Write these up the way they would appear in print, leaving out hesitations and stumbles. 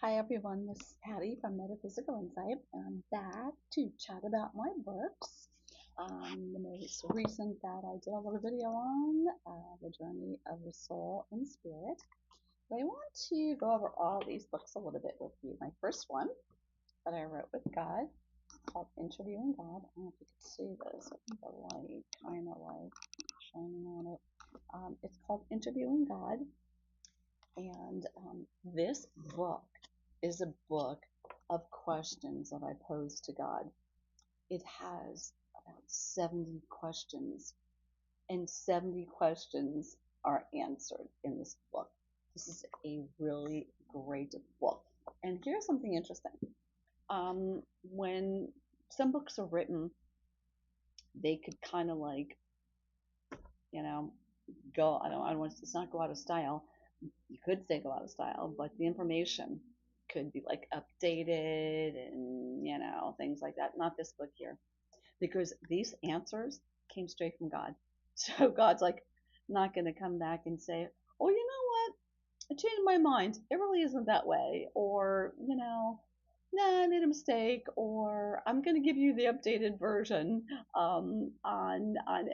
Hi everyone, this is Patty from Metaphysical Insight, and I'm back to chat about my books. The most recent that I did a little video on, The Journey of the Soul and Spirit. But I want to go over all these books a little bit with you. My first one that I wrote with God, called Interviewing God. I don't know if you can see this. I think the light kind of like shining on it. It's called Interviewing God, and this book is a book of questions that I pose to God. It has about 70 questions, and 70 questions are answered in this book. This is a really great book. And here's something interesting. When some books are written, they could kind of like, you know, I don't want to, it's not go out of style. You could say go out of style, but the information could be like updated and, things like that. Not this book here, because these answers came straight from God. So God's like not going to come back and say, oh, you know what? I changed my mind. It really isn't that way. Or, nah, I made a mistake. Or I'm going to give you the updated version on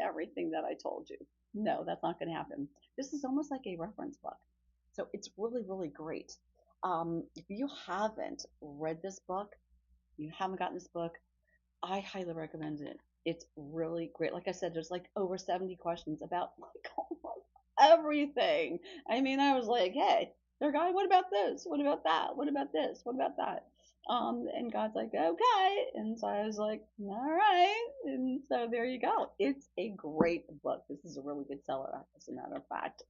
everything that I told you. No, that's not going to happen. This is almost like a reference book. So it's really, really great. If you haven't read this book, you haven't gotten this book, I highly recommend it. It's really great. Like I said, there's like over 70 questions about like almost everything. I mean, I was like, hey, dear God, what about this? What about that? What about this? What about that? And God's like, okay. And so I was like, all right. And so there you go. It's a great book. This is a really good seller, as a matter of fact.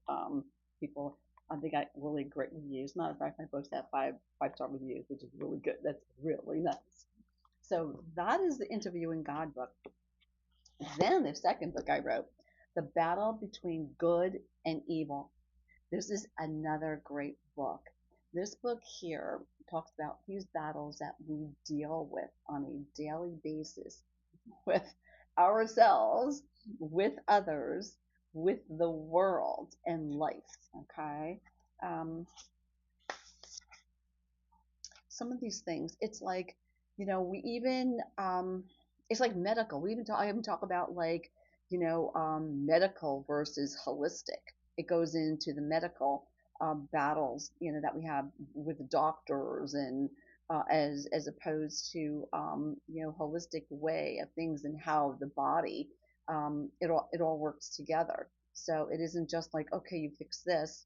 People, they got really great reviews. Matter of fact, my books have five-star reviews, which is really good. That's really nice. So that is the Interviewing God book. Then the second book I wrote, The Battle Between Good and Evil. This is another great book. This book here talks about these battles that we deal with on a daily basis with ourselves, with others, with the world and life. Okay. Um, some of these things, it's like, we even, it's like medical. I even talk about like, medical versus holistic. It goes into the medical battles, that we have with doctors and as opposed to, holistic way of things and how the body, it all works together. So it isn't just like, okay, you fix this,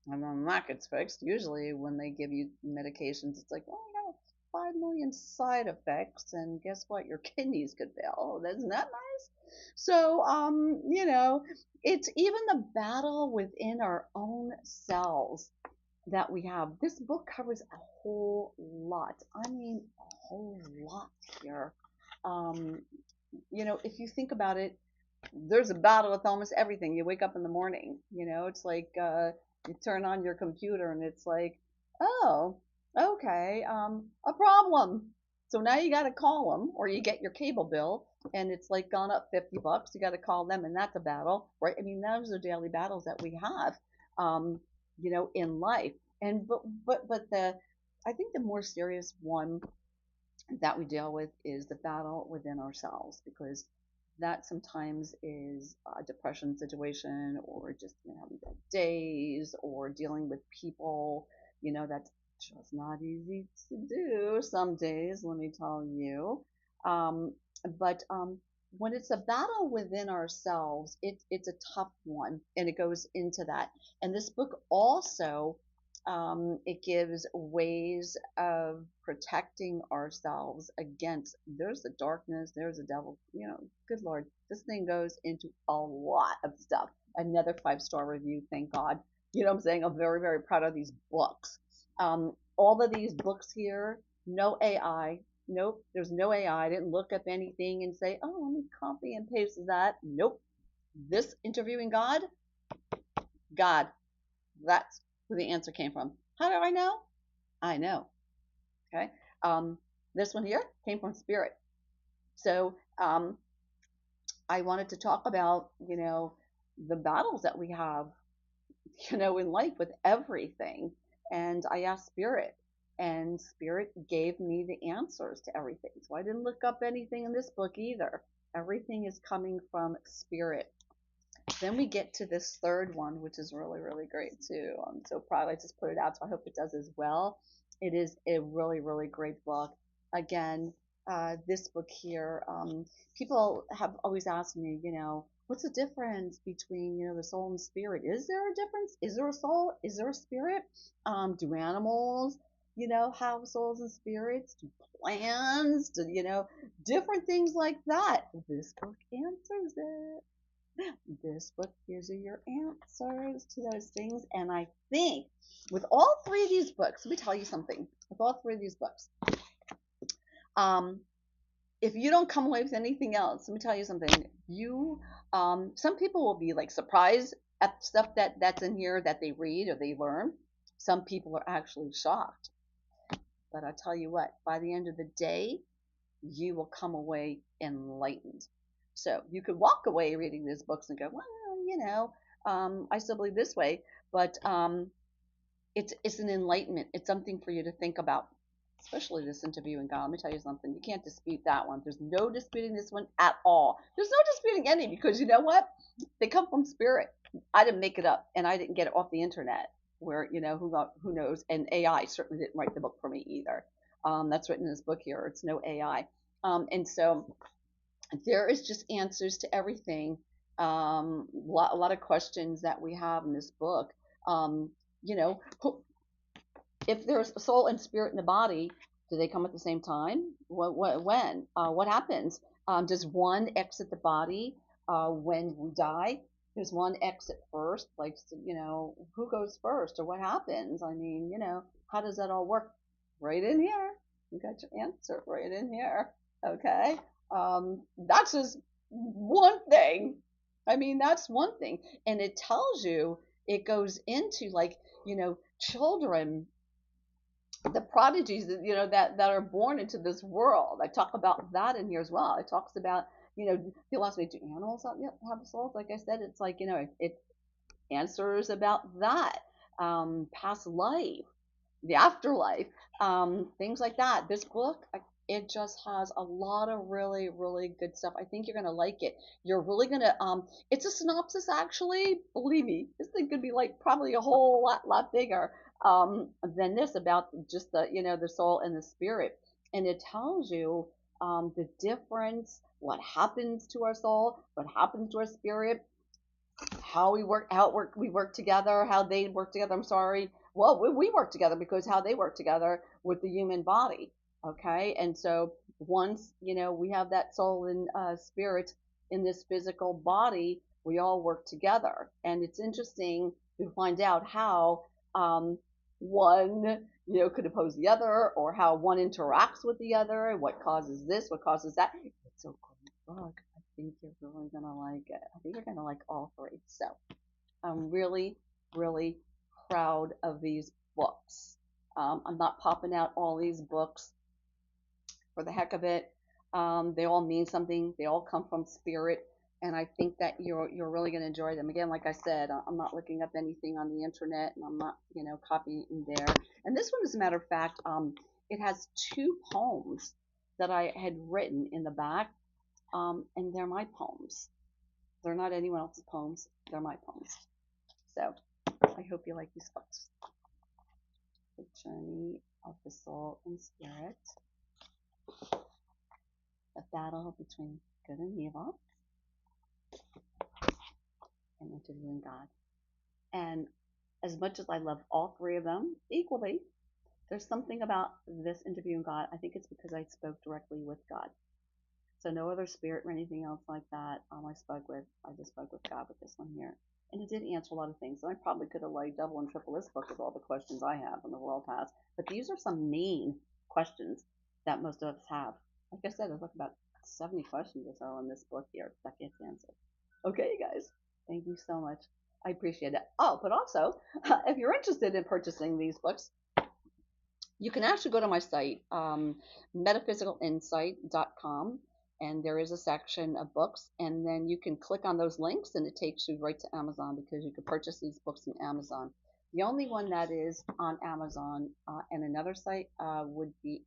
and then that gets fixed. Usually, when they give you medications, it's like, oh, you got 5 million side effects, and guess what? Your kidneys could fail. Oh, isn't that nice? So, it's even the battle within our own cells that we have. This book covers a whole lot. I mean, a whole lot here. Um, if you think about it, there's a battle with almost everything. You wake up in the morning, it's like you turn on your computer and it's like, oh, okay, a problem. So now you got to call them, or you get your cable bill and it's like gone up $50. You got to call them, and that's a battle, right? I mean, those are daily battles that we have, in life. And but the I think the more serious one that we deal with is the battle within ourselves, because that sometimes is a depression situation, or just having bad days, or dealing with people, that's just not easy to do some days, let me tell you. um, but when it's a battle within ourselves, it's a tough one, and it goes into that. And this book also, it gives ways of protecting ourselves against, there's the darkness, there's the devil, good Lord, this thing goes into a lot of stuff. Another 5-star review, thank God. You know what I'm saying? I'm very, very proud of these books. All of these books here, no AI. Nope, there's no AI. I didn't look up anything and say, oh, let me copy and paste that. Nope. This Interviewing God, God, that's where the answer came from. How do I know? I know. Okay. This one here came from Spirit. So I wanted to talk about, the battles that we have, in life with everything. And I asked Spirit, and Spirit gave me the answers to everything. So I didn't look up anything in this book either. Everything is coming from Spirit. Then we get to this third one, which is really, really great too. I'm so proud. I just put it out, so I hope it does as well. It is a really, really great book. Again, this book here, people have always asked me, what's the difference between, the soul and spirit? Is there a difference? Is there a soul? Is there a spirit? Do animals, have souls and spirits? Do plants? Do, different things like that? This book answers it. This book gives you your answers to those things. And I think with all three of these books, let me tell you something. With all three of these books, um, if you don't come away with anything else, let me tell you something. Some people will be like surprised at stuff that's in here that they read or they learn. Some people are actually shocked. But I tell you what, by the end of the day, you will come away enlightened. So you could walk away reading these books and go, well, I still believe this way, but it's an enlightenment. It's something for you to think about, especially this interviewing God. Let me tell you something. You can't dispute that one. There's no disputing this one at all. There's no disputing any because you know what? They come from spirit. I didn't make it up, and I didn't get it off the internet. Where who knows? And AI certainly didn't write the book for me either. That's written in this book here. It's no AI. And so there is just answers to everything. A lot of questions that we have in this book. Um, you know, if there's a soul and spirit in the body, do they come at the same time? When? What happens? Does one exit the body when we die? Does one exit first? Like, who goes first or what happens? I mean, how does that all work? Right in here. You got your answer right in here. Okay. That's just one thing. I mean, that's one thing. And it tells you, it goes into like, children, the prodigies that that are born into this world. I talk about that in here as well. It talks about, people ask me, do animals have souls? Like I said, it's like, it answers about that, past life, the afterlife, things like that. This book, it just has a lot of really, really good stuff. I think you're gonna like it. You're really gonna. It's a synopsis, actually. Believe me, this thing could be like probably a whole lot bigger than this about just the soul and the spirit, and it tells you the difference, what happens to our soul, what happens to our spirit, how we work together, how they work together. I'm sorry. Well, we work together because how they work together with the human body. Okay, and so once we have that soul and spirit in this physical body, we all work together, and it's interesting to find out how one could oppose the other, or how one interacts with the other, what causes this, what causes that. It's a great book. I think you're really gonna like it. I think you're gonna like all three. So I'm really, really proud of these books. I'm not popping out all these books for the heck of it. They all mean something. They all come from spirit, and I think that you're really going to enjoy them. Again, like I said, I'm not looking up anything on the internet, and I'm not copying in there. And this one, as a matter of fact, it has two poems that I had written in the back, and they're my poems. They're not anyone else's poems. They're my poems. So I hope you like these books. The Journey of the Soul and Spirit. The Battle Between Good and Evil. And Interviewing God. And as much as I love all three of them equally, there's something about this Interviewing God. I think it's because I spoke directly with God. So no other spirit or anything else like that. I just spoke with God with this one here. And it did answer a lot of things. And I probably could have like double and triple this book with all the questions I have and the world has. But these are some main questions that most of us have. Like I said, there's like about 70 questions or so in this book here that gets answered. Okay, you guys. Thank you so much. I appreciate it. Oh, but also, if you're interested in purchasing these books, you can actually go to my site, metaphysicalinsight.com, and there is a section of books, and then you can click on those links, and it takes you right to Amazon because you can purchase these books on Amazon. The only one that is on Amazon and another site would be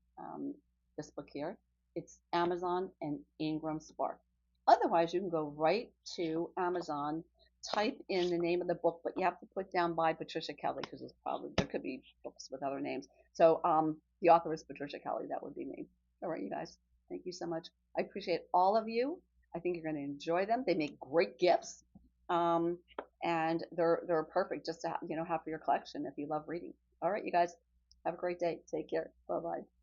this book here. It's Amazon and Ingram Spark. Otherwise, you can go right to Amazon, type in the name of the book, but you have to put down by Patricia Kelly because there's probably there could be books with other names. So the author is Patricia Kelly. That would be me. All right, you guys. Thank you so much. I appreciate all of you. I think you're going to enjoy them. They make great gifts. Um, and they're perfect just to have, have for your collection if you love reading. All right, you guys, have a great day. Take care. Bye bye.